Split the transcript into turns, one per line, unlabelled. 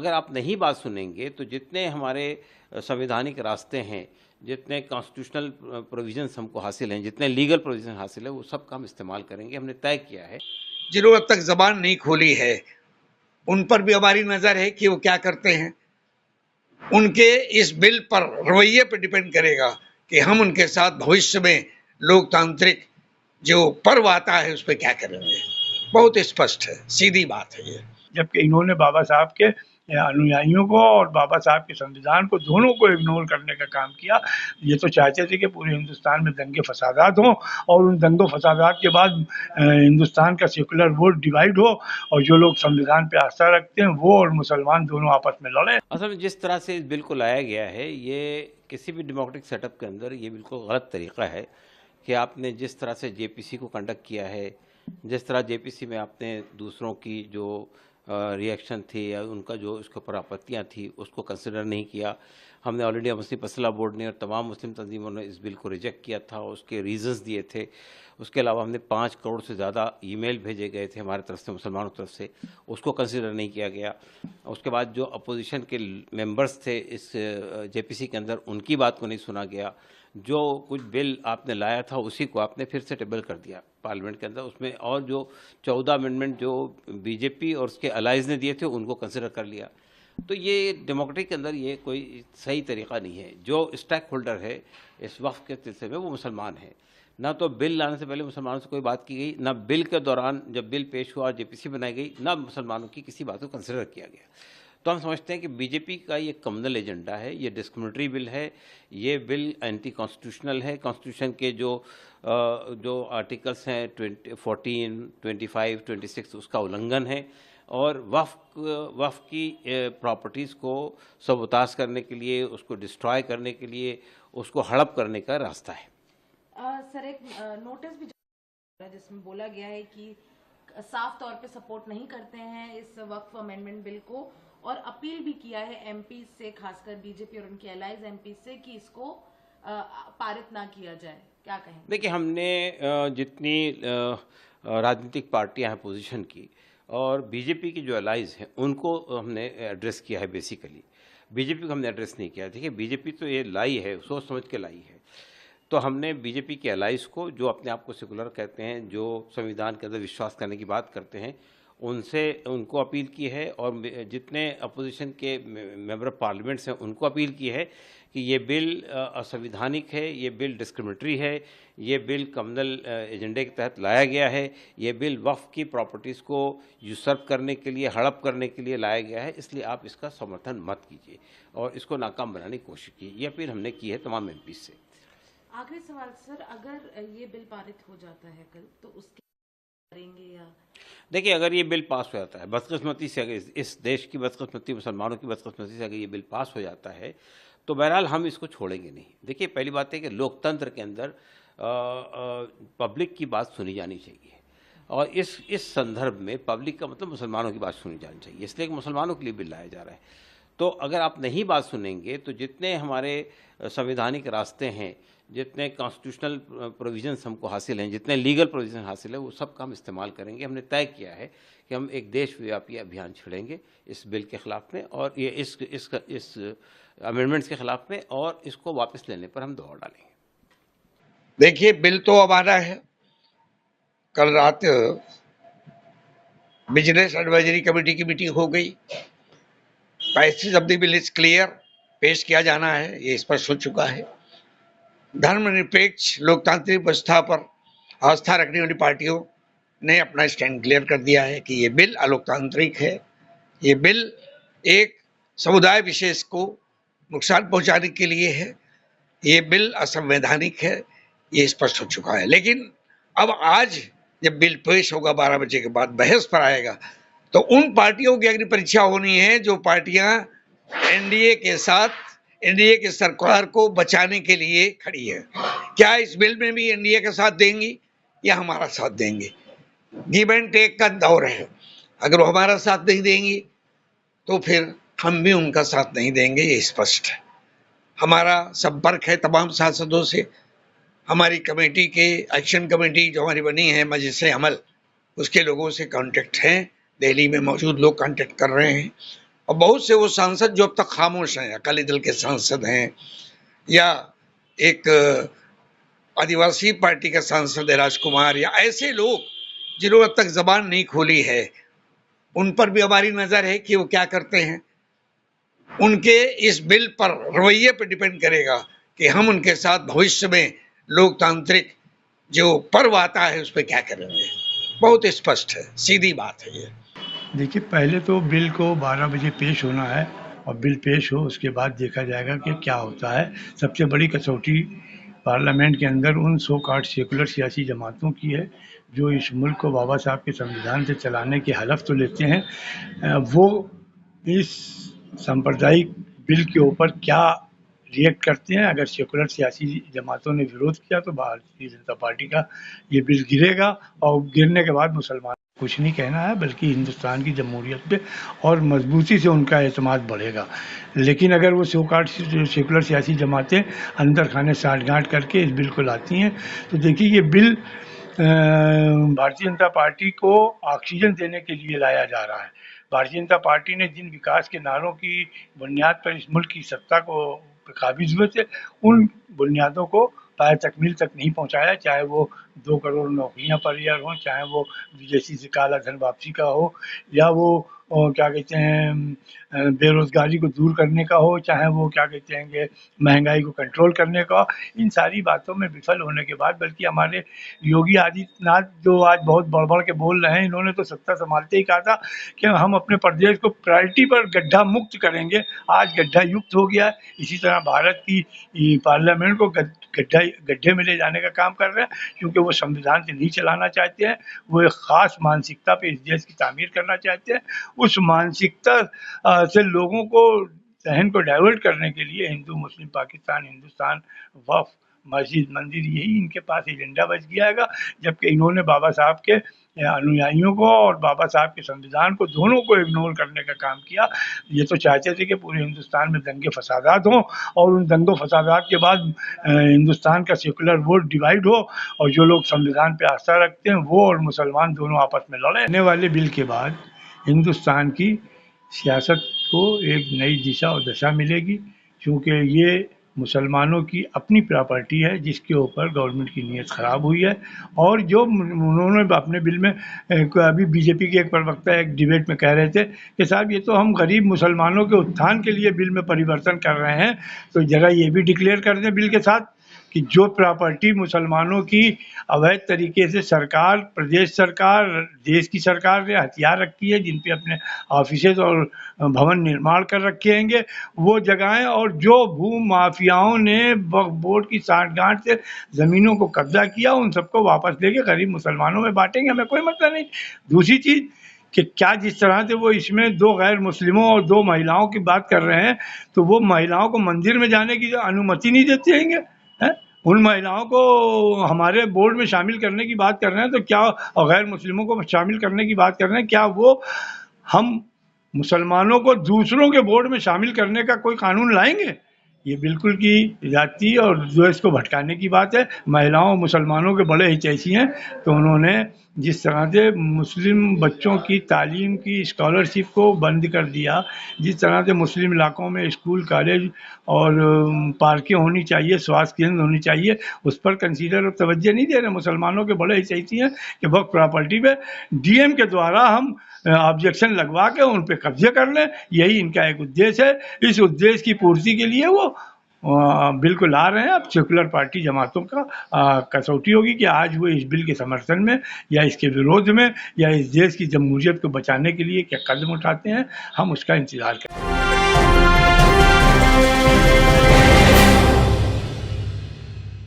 अगर आप नहीं बात सुनेंगे तो जितने हमारे संवैधानिक रास्ते हैं, जितने कॉन्स्टिट्यूशनल प्रोविजंस हमको हासिल हैं, जितने लीगल प्रोविजन हासिल है, वो सब का हम इस्तेमाल करेंगे। हमने तय किया है।
जिन्होंने अब तक जबान नहीं खोली है उन पर भी हमारी नजर है कि वो क्या करते हैं। उनके इस बिल पर रवैये पर डिपेंड करेगा कि हम उनके साथ भविष्य में लोकतांत्रिक जो पर्व आता है उस पर क्या करेंगे। बहुत स्पष्ट है, सीधी बात है ये।
जबकि इन्होंने बाबा साहब के अनुयायियों को और बाबा साहब के संविधान को दोनों को इग्नोर करने का काम किया। ये तो चाहते थे कि पूरे हिंदुस्तान में दंगे फसादात हों और उन दंगों फसादात के बाद हिंदुस्तान का सेकुलर वोट डिवाइड हो और जो लोग संविधान पे आस्था रखते हैं वो और मुसलमान दोनों आपस में लड़े।
असल में जिस तरह से इस बिल को लाया गया है, ये किसी भी डेमोक्रेटिक सेटअप के अंदर ये बिल्कुल गलत तरीका है कि आपने जिस तरह से जेपीसी को कंडक्ट किया है, जिस तरह जेपीसी में आपने दूसरों की जो रिएक्शन थी या उनका जो इसके ऊपर आपत्तियाँ थी उसको कंसिडर नहीं किया। हमने ऑल इंडिया मुस्लिम फैसला बोर्ड ने और तमाम मुस्लिम तंजीमों ने इस बिल को रिजेक्ट किया था, उसके रीजंस दिए थे। उसके अलावा हमने 5 करोड़ से ज़्यादा ईमेल भेजे गए थे हमारे तरफ से, मुसलमानों की तरफ से, उसको कंसिडर नहीं किया गया। उसके बाद जो अपोजिशन के मेंबर्स थे इस जेपीसी के अंदर, उनकी बात को नहीं सुना गया। जो कुछ बिल आपने लाया था उसी को आपने फिर से टेबल कर दिया पार्लियामेंट के अंदर। उसमें और जो 14 अमेंडमेंट जो बीजेपी और उसके अलाइज ने दिए थे उनको कंसिडर कर लिया। तो ये डेमोक्रेटिक के अंदर ये कोई सही तरीका नहीं है। जो स्टेक होल्डर है इस वक्त के सिलसिले में वो मुसलमान है। ना तो बिल लाने से पहले मुसलमानों से कोई बात की गई, ना बिल के दौरान जब बिल पेश हुआ और जेपीसी बनाई गई, ना मुसलमानों की किसी बात को कंसिडर किया गया। तो हम समझते हैं कि बीजेपी का ये कम्युनल एजेंडा है, ये डिस्क्रिमिनेटरी बिल है, ये बिल एंटी कॉन्स्टिट्यूशनल है। कॉन्स्टिट्यूशन के जो आर्टिकल्स हैं 14, 25, 26 उसका उल्लंघन है और वफ़ की प्रॉपर्टीज़ को सबोताज करने के लिए, उसको डिस्ट्रॉय करने के लिए, उसको हड़प करने का रास्ता है।
सर, एक नोटिस भी जिसमें बोला गया है कि साफ तौर पे सपोर्ट नहीं करते हैं इस वक्फ अमेंडमेंट बिल को और अपील भी किया है एमपी से, खासकर बीजेपी और उनके अलाइज एमपी से, कि इसको पारित ना किया जाए। क्या कहें?
देखिए, हमने जितनी राजनीतिक पार्टियां हैं पोजीशन की और बीजेपी की जो अलाइज हैं उनको हमने एड्रेस किया है। बेसिकली बीजेपी को हमने एड्रेस नहीं किया। देखिए, बीजेपी तो ये लाई है, सोच समझ के लाई है। तो हमने बीजेपी के अलाइज को, जो अपने आप को सेकुलर कहते हैं, जो संविधान के अंदर विश्वास करने की बात करते हैं, उनको अपील की है और जितने अपोजिशन के मेंबर ऑफ पार्लियामेंट्स हैं उनको अपील की है कि ये बिल असंवैधानिक है, ये बिल डिस्क्रिमिनेटरी है, ये बिल कम्युनल एजेंडे के तहत लाया गया है, ये बिल वक्फ की प्रॉपर्टीज़ को यूसर्व करने के लिए, हड़प करने के लिए लाया गया है, इसलिए आप इसका समर्थन मत कीजिए और इसको नाकाम बनाने की कोशिश कीजिए। ये अपील हमने की है तमाम एमपी से।
आखिरी सवाल सर, अगर ये बिल पारित हो जाता है कल तो उसके करेंगे या?
देखिए, अगर ये बिल पास हो जाता है, बदकिस्मती से, अगर इस देश की बदकिस्मती, मुसलमानों की बदकिस्मती से अगर ये बिल पास हो जाता है तो बहरहाल हम इसको छोड़ेंगे नहीं। देखिए, पहली बात है कि लोकतंत्र के अंदर पब्लिक की बात सुनी जानी चाहिए और इस संदर्भ में पब्लिक का मतलब मुसलमानों की बात सुनी जानी चाहिए, इसलिए कि मुसलमानों के लिए बिल लाया जा रहा है। तो अगर आप नहीं बात सुनेंगे तो जितने हमारे संवैधानिक रास्ते हैं, जितने कॉन्स्टिट्यूशनल प्रोविजंस हमको हासिल हैं, जितने लीगल प्रोविजन हासिल है, वो सब का हम इस्तेमाल करेंगे। हमने तय किया है कि हम एक देशव्यापी अभियान छेड़ेंगे इस बिल के ख़िलाफ़ में और ये इस अमेंडमेंट्स के ख़िलाफ़ में, और इसको वापस लेने पर हम दौड़ डालेंगे।
देखिए, बिल तो हमारा है। कल रात बिजनेस एडवाइजरी कमेटी की मीटिंग हो गई। Passage of the bill is clear, पेश किया जाना है, ये स्पष्ट हो चुका है। धर्मनिरपेक्ष लोकतांत्रिक व्यवस्था पर आस्था रखने वाली पार्टियों ने अपना स्टैंड क्लियर कर दिया है कि ये बिल अलोकतांत्रिक है, ये बिल एक समुदाय विशेष को नुकसान पहुंचाने के लिए है, ये बिल असंवैधानिक है, ये स्पष्ट हो चुका है। लेकिन अब आज जब बिल पेश होगा 12 बजे के बाद बहस पर आएगा तो उन पार्टियों की अग्नि परीक्षा होनी है जो पार्टियां एनडीए के साथ, एनडीए की सरकार को बचाने के लिए खड़ी है। क्या इस बिल में भी एनडीए का साथ देंगी या हमारा साथ देंगे? गिव एंड टेक का दौर है। अगर वो हमारा साथ नहीं देंगी तो फिर हम भी उनका साथ नहीं देंगे, ये स्पष्ट है। हमारा संपर्क है तमाम सांसदों से। हमारी कमेटी के, एक्शन कमेटी जो हमारी बनी है मजलिस-ए-अमल, उसके लोगों से कांटेक्ट हैं। दिल्ली में मौजूद लोग कांटेक्ट कर रहे हैं और बहुत से वो सांसद जो अब तक खामोश हैं, अकाली दल के सांसद हैं या एक आदिवासी पार्टी का सांसद है राजकुमार, या ऐसे लोग जिन्होंने अब तक जबान नहीं खोली है, उन पर भी हमारी नजर है कि वो क्या करते हैं। उनके इस बिल पर रवैये पर डिपेंड करेगा कि हम उनके साथ भविष्य में लोकतांत्रिक जो पर्व आता है उस पर क्या करेंगे। बहुत स्पष्ट है, सीधी बात है ये।
देखिए, पहले तो बिल को 12 बजे पेश होना है और बिल पेश हो उसके बाद देखा जाएगा कि क्या होता है। सबसे बड़ी कसौटी पार्लियामेंट के अंदर उन सो कॉल्ड सेकुलर सियासी जमातों की है जो इस मुल्क को बाबा साहब के संविधान से चलाने के हलफ तो लेते हैं, वो इस सांप्रदायिक बिल के ऊपर क्या रिएक्ट करते हैं। अगर सेकुलर सियासी जमातों ने विरोध किया तो भारतीय जनता पार्टी का ये बिल गिरेगा और गिरने के बाद मुसलमान कुछ नहीं कहना है, बल्कि हिंदुस्तान की जमहूरियत पे और मजबूती से उनका एतमाद बढ़ेगा। लेकिन अगर वो सेकुलर सियासी जमातें अंदर खाने साठगांठ करके इस बिल को लाती हैं तो देखिए ये बिल भारतीय जनता पार्टी को ऑक्सीजन देने के लिए लाया जा रहा है। भारतीय जनता पार्टी ने जिन विकास के नारों की बुनियाद पर इस मुल्क की सत्ता को काबिज हुए थे, उन बुनियादों को पाए तकमील तक नहीं पहुंचाया, चाहे वो 2 करोड़ नौकरियां पर ईयर हो, चाहे वो विदेशी से काला धन वापसी का हो, या वो क्या कहते हैं बेरोजगारी को दूर करने का हो, चाहे वो क्या कहते हैं कि महंगाई को कंट्रोल करने का हो। इन सारी बातों में विफल होने के बाद बल्कि हमारे योगी आदित्यनाथ जो आज बहुत बढ़ बढ़ के बोल रहे हैं, इन्होंने तो सत्ता संभालते ही कहा था कि हम अपने प्रदेश को प्रायोरिटी पर गड्ढा मुक्त करेंगे। आज गड्ढा युक्त हो गया है। इसी तरह भारत की पार्लियामेंट को गड्ढे में ले जाने का काम कर रहे हैं, क्योंकि वो संविधान से नहीं चलाना चाहते हैं। वो एक ख़ास मानसिकता पे इस देश की तामीर करना चाहते हैं। उस मानसिकता से लोगों को जहन को डाइवर्ट करने के लिए हिंदू मुस्लिम पाकिस्तान हिंदुस्तान वक्फ मस्जिद मंदिर यही इनके पास एजेंडा बच गया है। जबकि इन्होंने बाबा साहब के अनुयायियों को और बाबा साहब के संविधान को दोनों को इग्नोर करने का काम किया। ये तो चाहते थे कि पूरे हिंदुस्तान में दंगे फसादात हों और उन दंगों फसादात के बाद हिंदुस्तान का सेकुलर वोट डिवाइड हो और जो लोग संविधान पे आस्था रखते हैं वो और मुसलमान दोनों आपस में लड़े। आने वाले बिल के बाद हिंदुस्तान की सियासत को एक नई दिशा और दशा मिलेगी, क्योंकि ये मुसलमानों की अपनी प्रॉपर्टी है जिसके ऊपर गवर्नमेंट की नीयत ख़राब हुई है। और जो उन्होंने अपने बिल में अभी बीजेपी के एक प्रवक्ता एक डिबेट में कह रहे थे कि साहब ये तो हम गरीब मुसलमानों के उत्थान के लिए बिल में परिवर्तन कर रहे हैं, तो ज़रा ये भी डिक्लेयर कर दें बिल के साथ कि जो प्रॉपर्टी मुसलमानों की अवैध तरीके से सरकार, प्रदेश सरकार, देश की सरकार ने हथियार रखी है, जिन पे अपने ऑफिसेज और भवन निर्माण कर रखे हैंगे, वो जगहें, और जो भू माफियाओं ने वक्फ बोर्ड की साठगांठ से ज़मीनों को कब्जा किया, उन सबको वापस लेके गरीब मुसलमानों में बांटेंगे, हमें कोई मतलब नहीं। दूसरी चीज़ कि क्या जिस तरह से वो इसमें 2 गैर मुस्लिमों और 2 महिलाओं की बात कर रहे हैं, तो वो महिलाओं को मंदिर में जाने की अनुमति नहीं देते हैंगे, उन महिलाओं को हमारे बोर्ड में शामिल करने की बात कर रहे हैं, तो क्या और गैर मुस्लिमों को शामिल करने की बात कर रहे हैं, क्या वो हम मुसलमानों को दूसरों के बोर्ड में शामिल करने का कोई कानून लाएंगे? ये बिल्कुल की जाति और जो इसको भटकाने की बात है। महिलाओं मुसलमानों के बड़े हितैषी हैं, तो उन्होंने जिस तरह से मुस्लिम बच्चों की तालीम की स्कॉलरशिप को बंद कर दिया, जिस तरह से मुस्लिम इलाकों में स्कूल कॉलेज और पार्कें होनी चाहिए, स्वास्थ्य केंद्र होनी चाहिए, उस पर कंसीडर और तवज्जो नहीं दे रहे। मुसलमानों के बड़े हितैषी हैं कि वक्फ प्रॉपर्टी पे डीएम के द्वारा हम ऑब्जेक्शन लगवा के उन पे कब्जे कर लें, यही इनका एक उद्देश्य है। इस उद्देश्य की पूर्ति के लिए वो बिल्कुल आ रहे हैं। अब सेकुलर पार्टी जमातों का कसौटी होगी कि आज वो इस बिल के समर्थन में या इसके विरोध में या इस देश की जमहूरियत को बचाने के लिए क्या कदम उठाते हैं, हम उसका इंतजार करें।